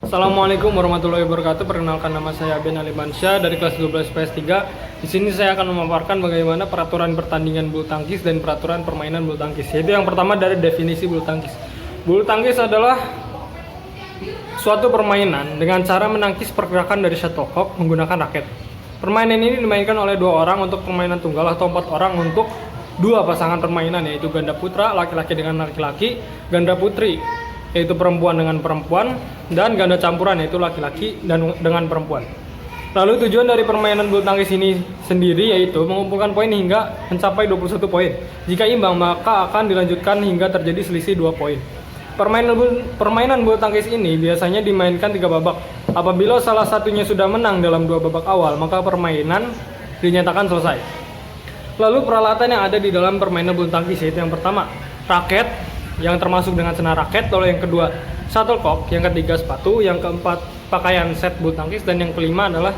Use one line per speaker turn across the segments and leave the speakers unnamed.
Assalamualaikum warahmatullahi wabarakatuh. Perkenalkan, nama saya Ben Alimansyah dari kelas 12 PS3. Di sini saya akan memaparkan bagaimana peraturan pertandingan bulu tangkis dan peraturan permainan bulu tangkis. Yaitu yang pertama dari definisi bulu tangkis. Bulu tangkis adalah suatu permainan dengan cara menangkis pergerakan dari shuttlecock menggunakan raket. Permainan ini dimainkan oleh dua orang untuk permainan tunggal atau 4 orang untuk dua pasangan permainan, yaitu ganda putra laki-laki dengan laki-laki, ganda putri yaitu perempuan dengan perempuan, dan ganda campuran yaitu laki-laki dan dengan perempuan. Lalu tujuan dari permainan bulu tangkis ini sendiri yaitu mengumpulkan poin hingga mencapai 21 poin. Jika imbang maka akan dilanjutkan hingga terjadi selisih 2 poin. Permainan bulu tangkis ini biasanya dimainkan 3 babak. Apabila salah satunya sudah menang dalam 2 babak awal, maka permainan dinyatakan selesai. Lalu peralatan yang ada di dalam permainan bulu tangkis yaitu yang pertama raket yang termasuk dengan senar raket, lalu yang kedua shuttlecock, yang ketiga sepatu, yang keempat pakaian set bulu tangkis, dan yang kelima adalah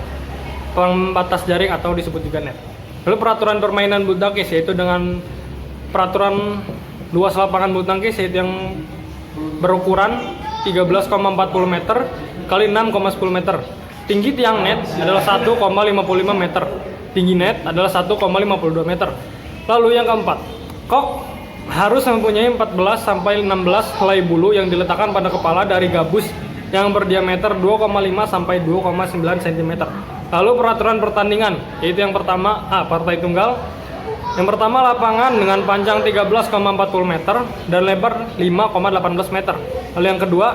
pembatas jaring atau disebut juga net. Lalu peraturan permainan bulu tangkis yaitu dengan peraturan luas lapangan bulu tangkis yaitu yang berukuran 13,40 meter kali 6,10 meter. Tinggi tiang net adalah 1,55 meter. Tinggi net adalah 1,52 meter. Lalu yang keempat, kok harus mempunyai 14 sampai 16 helai bulu yang diletakkan pada kepala dari gabus yang berdiameter 2,5 sampai 2,9 cm. Lalu peraturan pertandingan yaitu yang pertama partai tunggal. Yang pertama lapangan dengan panjang 13,40 meter dan lebar 5,18 meter. Lalu yang kedua,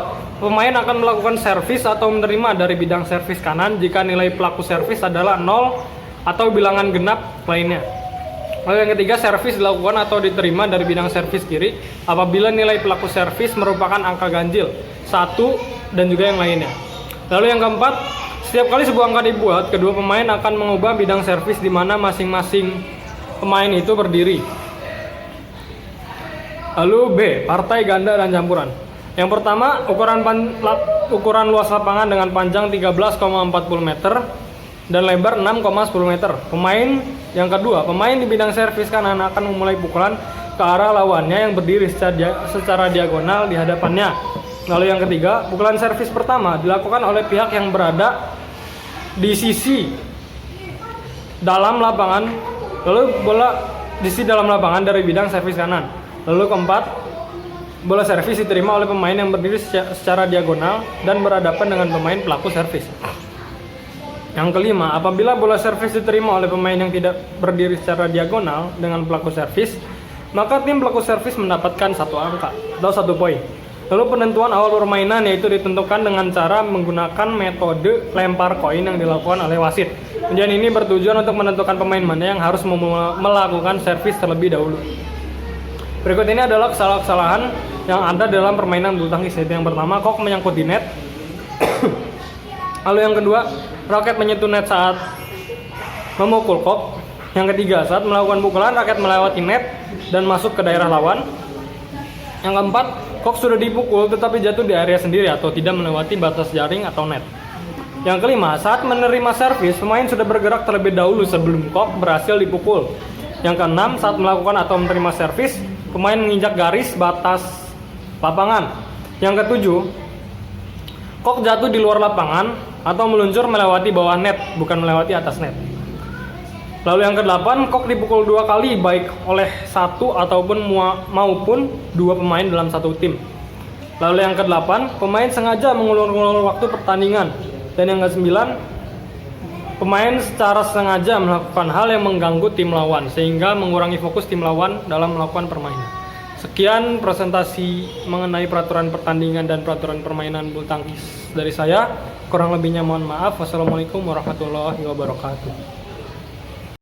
pemain akan melakukan servis atau menerima dari bidang servis kanan jika nilai pelaku servis adalah 0 atau bilangan genap lainnya. Lalu yang ketiga, servis dilakukan atau diterima dari bidang servis kiri apabila nilai pelaku servis merupakan angka ganjil 1 dan juga yang lainnya. Lalu yang keempat, setiap kali sebuah angka dibuat, kedua pemain akan mengubah bidang servis di mana masing-masing pemain itu berdiri. Lalu B, partai ganda dan campuran. Yang pertama, ukuran luas lapangan dengan panjang 13,40 meter dan lebar 6,10 meter. Yang kedua, pemain di bidang servis kanan akan memulai pukulan ke arah lawannya yang berdiri secara diagonal di hadapannya. Lalu yang ketiga, pukulan servis pertama dilakukan oleh pihak yang berada di sisi dalam lapangan, lalu bola di sisi dalam lapangan dari bidang servis kanan. Lalu keempat, bola servis diterima oleh pemain yang berdiri secara diagonal dan berhadapan dengan pemain pelaku servis. Yang kelima, apabila bola servis diterima oleh pemain yang tidak berdiri secara diagonal dengan pelaku servis, maka tim pelaku servis mendapatkan 1 angka atau 1 poin. Lalu penentuan awal permainan yaitu ditentukan dengan cara menggunakan metode lempar koin yang dilakukan oleh wasit. Ujian ini bertujuan untuk menentukan pemain mana yang harus melakukan servis terlebih dahulu. Berikut ini adalah kesalahan yang ada dalam permainan bulu tangkis, yaitu yang pertama, kok menyangkut di net. Lalu yang kedua, raket menyentuh net saat memukul kok. Yang ketiga, saat melakukan pukulan, raket melewati net dan masuk ke daerah lawan. Yang keempat, kok sudah dipukul tetapi jatuh di area sendiri atau tidak melewati batas jaring atau net. Yang kelima, saat menerima servis, pemain sudah bergerak terlebih dahulu sebelum kok berhasil dipukul. Yang keenam, saat melakukan atau menerima servis, pemain menginjak garis batas lapangan. Yang ketujuh, kok jatuh di luar lapangan atau meluncur melewati bawah net, bukan melewati atas net. Lalu yang ke-8, kok dipukul 2 kali baik oleh 1 ataupun maupun 2 pemain dalam satu tim. Lalu yang ke-8, pemain sengaja mengulur-ulur waktu pertandingan. Dan yang ke-9, pemain secara sengaja melakukan hal yang mengganggu tim lawan sehingga mengurangi fokus tim lawan dalam melakukan permainan. Sekian presentasi mengenai peraturan pertandingan dan peraturan permainan bulu tangkis dari saya. Kurang lebihnya mohon maaf. Wassalamualaikum warahmatullahi wabarakatuh.